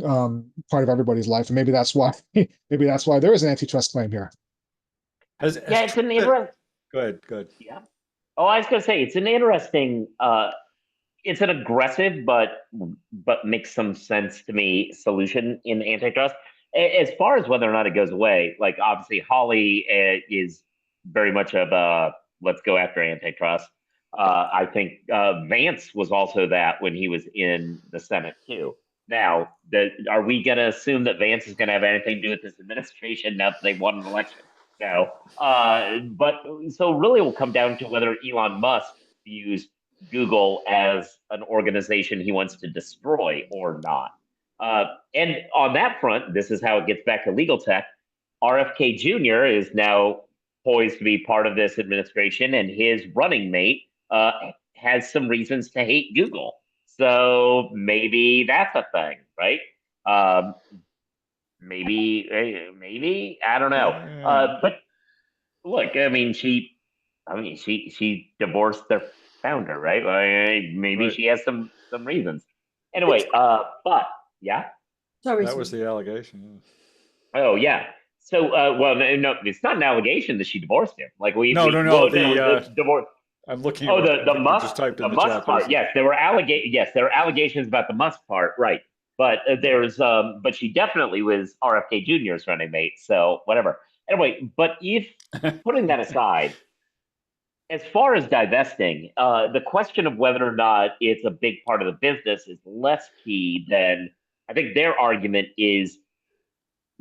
part of everybody's life, and maybe that's why there is an antitrust claim here. It's an interesting. Go ahead. Yeah. Oh, I was going to say it's an interesting. It's an aggressive but makes some sense to me solution in antitrust. As far as whether or not it goes away, like obviously Hawley is very much of a let's go after antitrust. I think Vance was also that when he was in the Senate too. Now, are we going to assume that Vance is going to have anything to do with this administration now that they won an election? No. But so really it will come down to whether Elon Musk views Google as an organization he wants to destroy or not. And on that front, this is how it gets back to legal tech. RFK Jr. is now poised to be part of this administration, and his running mate has some reasons to hate Google. So maybe that's a thing, right? Maybe I don't know. But look, I mean, she divorced their founder, right? Maybe Right. she has some reasons. Anyway, but yeah. Sorry, That was the allegation. Oh yeah. So well, no, it's not an allegation that she divorced him. Like the divorce. I'm looking. Oh, at the Victor Musk, just typed the in the Musk chat, part. please. Yes, there were allegations about the Musk part, right? But but she definitely was RFK Jr.'s running mate. So whatever. Anyway, but if putting that aside, as far as divesting, the question of whether or not it's a big part of the business is less key than I think their argument is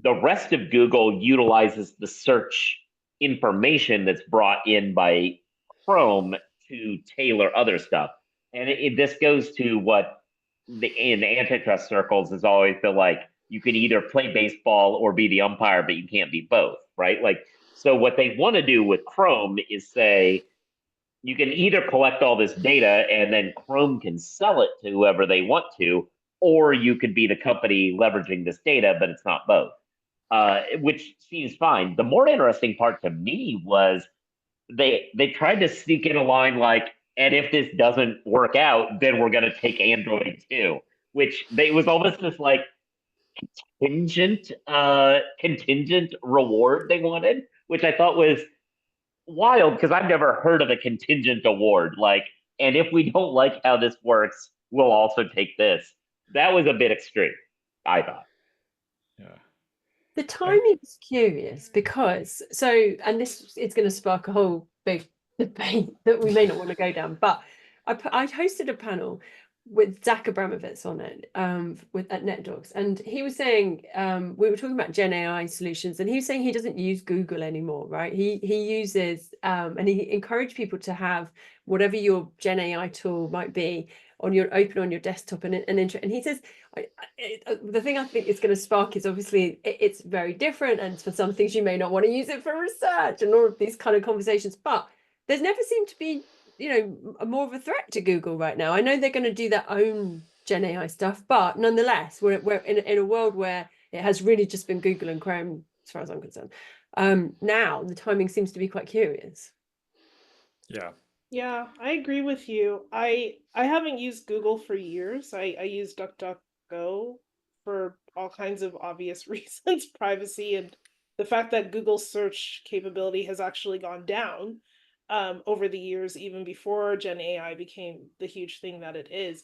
the rest of Google utilizes the search information that's brought in by Chrome to tailor other stuff. And this goes to what in antitrust circles has always been like, you can either play baseball or be the umpire, but you can't be both, right? Like, so what they want to do with Chrome is say, you can either collect all this data and then Chrome can sell it to whoever they want to, or you could be the company leveraging this data, but it's not both. Which seems fine. The more interesting part to me was they tried to sneak in a line like, and if this doesn't work out, then we're going to take Android too, which was almost just like, contingent reward they wanted, which I thought was wild because I've never heard of a contingent award. Like, and if we don't like how this works, we'll also take this. That was a bit extreme, I thought. Yeah. The timing is curious because and this is going to spark a whole big debate that we may not want to go down, but I hosted a panel with Zach Abramovitz on it at NetDocs, and he was saying we were talking about GenAI solutions, and he was saying he doesn't use Google anymore, right? He uses and he encouraged people to have whatever your GenAI tool might be open on your desktop, and he says the thing I think it's going to spark is obviously it's very different, and for some things you may not want to use it for research and all of these kind of conversations, but there's never seemed to be more of a threat to Google right now. I know they're going to do their own GenAI stuff, but nonetheless we're in a world where it has really just been Google and Chrome as far as I'm concerned. Now the timing seems to be quite curious. Yeah, I agree with you. I haven't used Google for years. I use DuckDuckGo for all kinds of obvious reasons, privacy, and the fact that Google's search capability has actually gone down over the years, even before Gen AI became the huge thing that it is.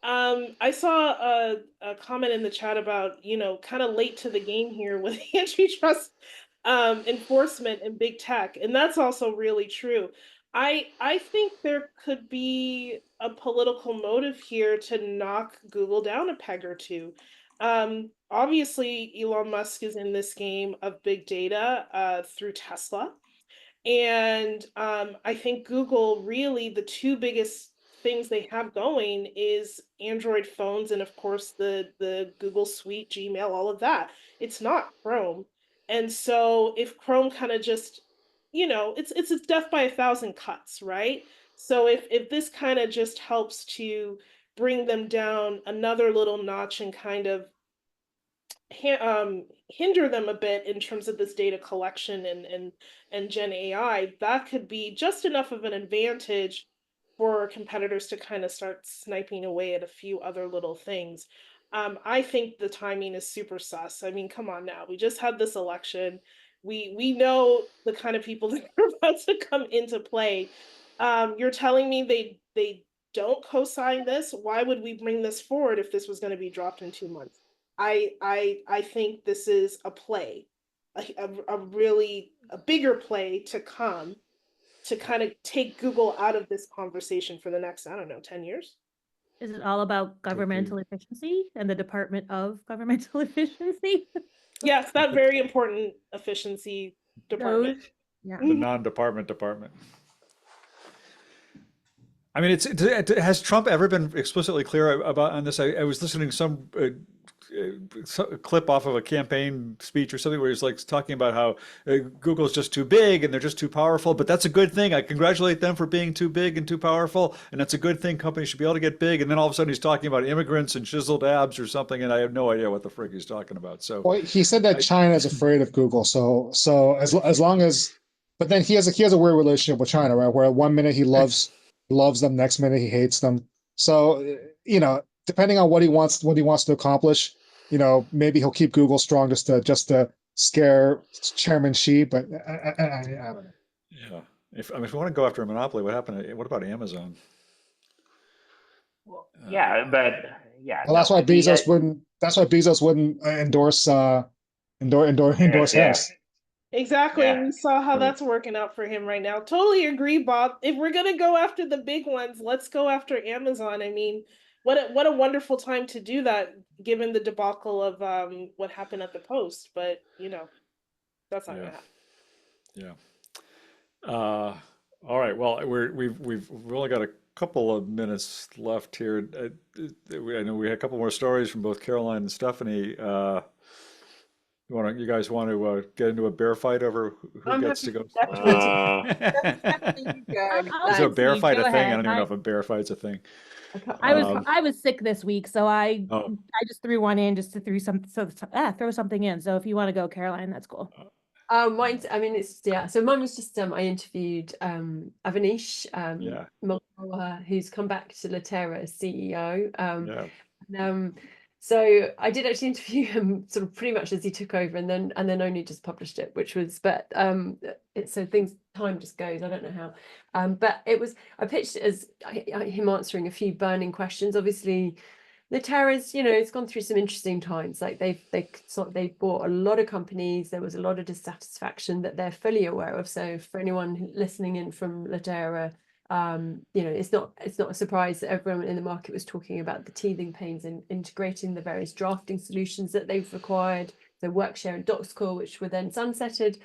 I saw a comment in the chat about, kind of late to the game here with antitrust enforcement in big tech, and that's also really true. I think there could be a political motive here to knock Google down a peg or two. Obviously, Elon Musk is in this game of big data through Tesla. And I think Google, really, the two biggest things they have going is Android phones and, of course, the Google Suite, Gmail, all of that. It's not Chrome. And so if Chrome kind of just, it's a death by a thousand cuts, right? So if this kind of just helps to bring them down another little notch and kind of hinder them a bit in terms of this data collection and Gen AI, that could be just enough of an advantage for competitors to kind of start sniping away at a few other little things. I think the timing is super sus. I mean, come on now. We just had this election. We know the kind of people that are about to come into play. You're telling me they don't co-sign this? Why would we bring this forward if this was going to be dropped in 2 months? I think this is a play, a really a bigger play to come to kind of take Google out of this conversation for the next, I don't know, 10 years. Is it all about governmental efficiency and the Department of Governmental Efficiency? Yes, that very important efficiency department. Yeah. The non-department department. I mean, has Trump ever been explicitly clear about on this? I was listening to some clip off of a campaign speech or something where he's like talking about how Google's just too big and they're just too powerful, but that's a good thing. I congratulate them for being too big and too powerful, and that's a good thing. Companies should be able to get big. And then all of a sudden he's talking about immigrants and chiseled abs or something, and I have no idea what the frick he's talking about. So, well, he said that China is afraid of Google. So as long as, but then he has a weird relationship with China, right? Where 1 minute he loves them, next minute he hates them. So depending on what he wants to accomplish, maybe he'll keep Google strong just to scare Chairman Xi. But I don't know. Yeah, if we want to go after a monopoly, what about Amazon? Yeah, but yeah. Well, that's why Bezos wouldn't. That's why Bezos wouldn't endorse Harris. Exactly. Yeah. We saw how that's working out for him right now. Totally agree, Bob. If we're gonna go after the big ones, let's go after Amazon. I mean, what a wonderful time to do that, given the debacle of what happened at the Post. But that's not gonna happen. Yeah. All right. Well, we've only got a couple of minutes left here. I know we had a couple more stories from both Caroline and Stephanie. You guys want to get into a bear fight over who gets to go? Is a bear fight a thing? I don't even know if a bear fight's a thing. I was sick this week, so I just threw one in just to throw something in. So if you want to go, Caroline, that's cool. Mine. I mean, so mine was just I interviewed Avaneesh Marwaha, who's come back to Litera as CEO. So I did actually interview him sort of pretty much as he took over, and then only just published it, which was, but so time just goes. I don't know how, but I pitched it as him answering a few burning questions. Obviously, Litera's, it's gone through some interesting times. Like they bought a lot of companies. There was a lot of dissatisfaction that they're fully aware of. So for anyone listening in from Litera, it's not a surprise that everyone in the market was talking about the teething pains in integrating the various drafting solutions that they've acquired, the Workshare and DocsCore, which were then sunsetted.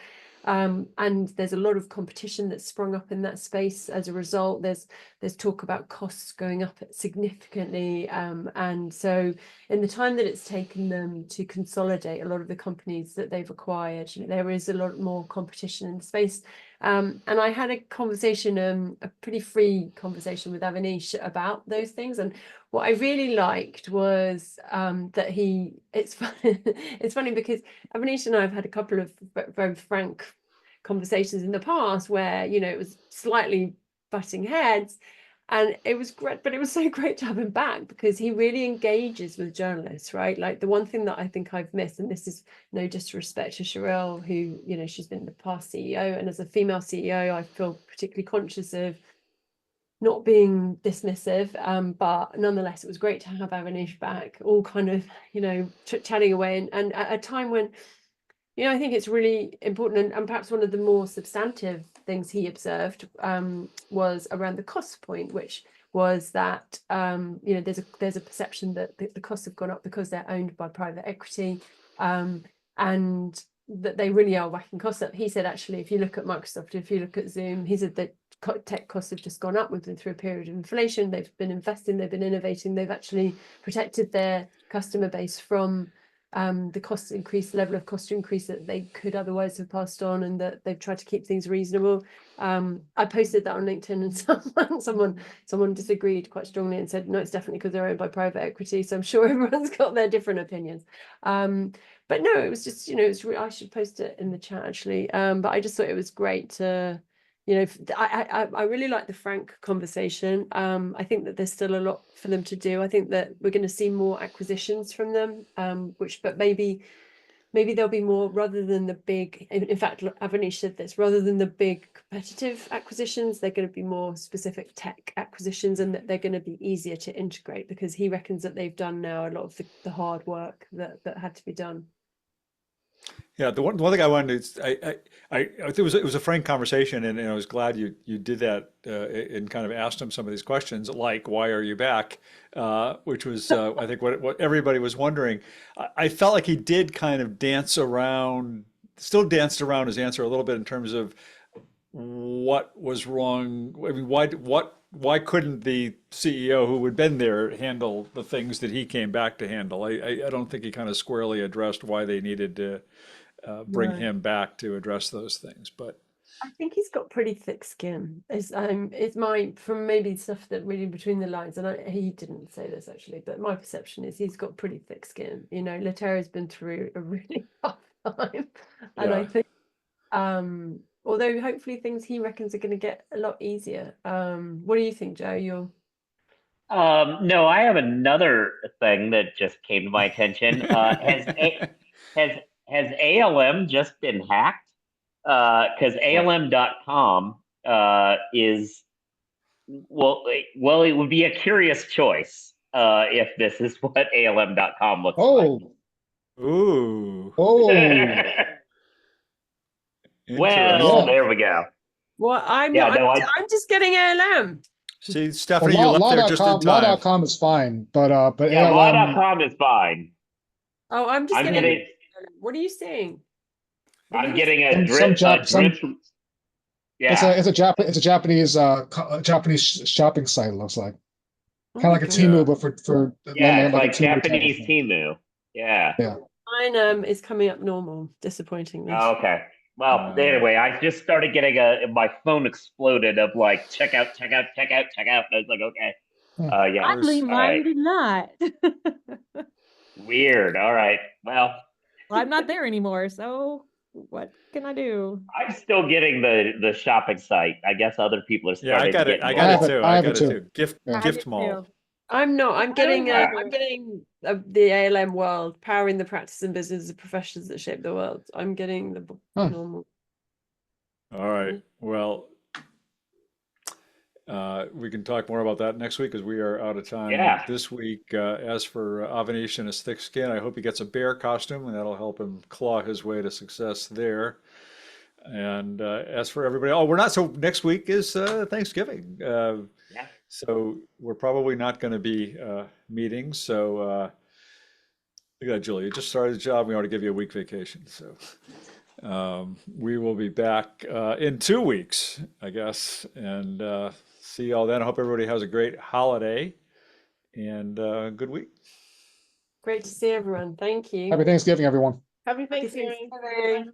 And there's a lot of competition that's sprung up in that space as a result. There's talk about costs going up significantly. And so in the time that it's taken them to consolidate a lot of the companies that they've acquired, there is a lot more competition in the space. And I had a conversation, a pretty free conversation with Avaneesh about those things. And what I really liked was that it's funny because Avaneesh and I have had a couple of very frank conversations in the past where, it was slightly butting heads. And it was great, but it was so great to have him back because he really engages with journalists, right? Like the one thing that I think I've missed, and this is no disrespect to Sherelle, who, she's been the past CEO, and as a female CEO, I feel particularly conscious of not being dismissive, but nonetheless, it was great to have Avaneesh back, all kind of, chatting away, and at a time when, I think it's really important, and perhaps one of the more substantive things he observed was around the cost point, which was that there's a perception that the costs have gone up because they're owned by private equity, and that they really are whacking costs up. He said, actually, if you look at Microsoft, if you look at Zoom, he said that tech costs have just gone up. We've been through a period of inflation. They've been investing, they've been innovating, they've actually protected their customer base from the level of cost increase that they could otherwise have passed on, and that they've tried to keep things reasonable. I posted that on LinkedIn, and someone disagreed quite strongly and said, no, it's definitely because they're owned by private equity. So I'm sure everyone's got their different opinions. But no, it was just, I should post it in the chat actually. But I just thought it was great to, I really like the frank conversation. I think that there's still a lot for them to do. I think that we're going to see more acquisitions from them, but maybe there'll be more rather than the big. In fact, Avaneesh said this: rather than the big competitive acquisitions, they're going to be more specific tech acquisitions, and that they're going to be easier to integrate because he reckons that they've done now a lot of the hard work that had to be done. Yeah, the one thing I wanted to, I think it was a frank conversation, and I was glad you did that and kind of asked him some of these questions, like why are you back, which was I think what everybody was wondering. I felt like he did kind of still danced around his answer a little bit in terms of what was wrong. I mean, why couldn't the CEO who had been there handle the things that he came back to handle? I don't think he kind of squarely addressed why they needed to bring him back to address those things. But I think he's got pretty thick skin. It's from maybe stuff that reading between the lines, and he didn't say this actually, but my perception is he's got pretty thick skin. Litera's been through a really tough time, and I think although hopefully things he reckons are going to get a lot easier. What do you think, Joe? No, I have another thing that just came to my attention. Has ALM just been hacked? Because ALM.com is well, it would be a curious choice if this is what ALM.com looks like. ooh, Well, there we go. Well, I'm just getting ALM. See, Stephanie, you left there just in time. Law.com is fine, but Yeah, ALM, Law.com is fine. Oh, I'm just getting. What are you seeing? I'm getting a yeah. It's a Japanese Japanese shopping site. It looks like kind of like a Temu, but for it's like Japanese Temu. Yeah. Mine is coming up normal, disappointingly. Oh, okay. Well, anyway, I just started getting my phone exploded of like check out. And I was like, okay. Yeah. Oddly, mine did not. Weird. All right. Well, I'm not there anymore, so what can I do? I'm still getting the shopping site. I guess other people are starting to get I got it too. Gift I did mall. too. I'm not. I'm getting know. I'm getting the ALM world, powering the practice and business of professions that shape the world. I'm getting the Huh. normal. All right. Well, we can talk more about that next week because we are out of time Yeah. this week. As for Avaneesh and his thick skin, I hope he gets a bear costume and that'll help him claw his way to success there. And as for everybody, oh, we're not. So next week is Thanksgiving. Yeah. So we're probably not going to be meeting. So look at that, Julie. You just started a job. We want to give you a week vacation. So we will be back in 2 weeks, I guess. And see y'all then. I hope everybody has a great holiday and good week. Great to see everyone. Thank you. Happy Thanksgiving, everyone. Happy Happy Thanksgiving. Thanksgiving.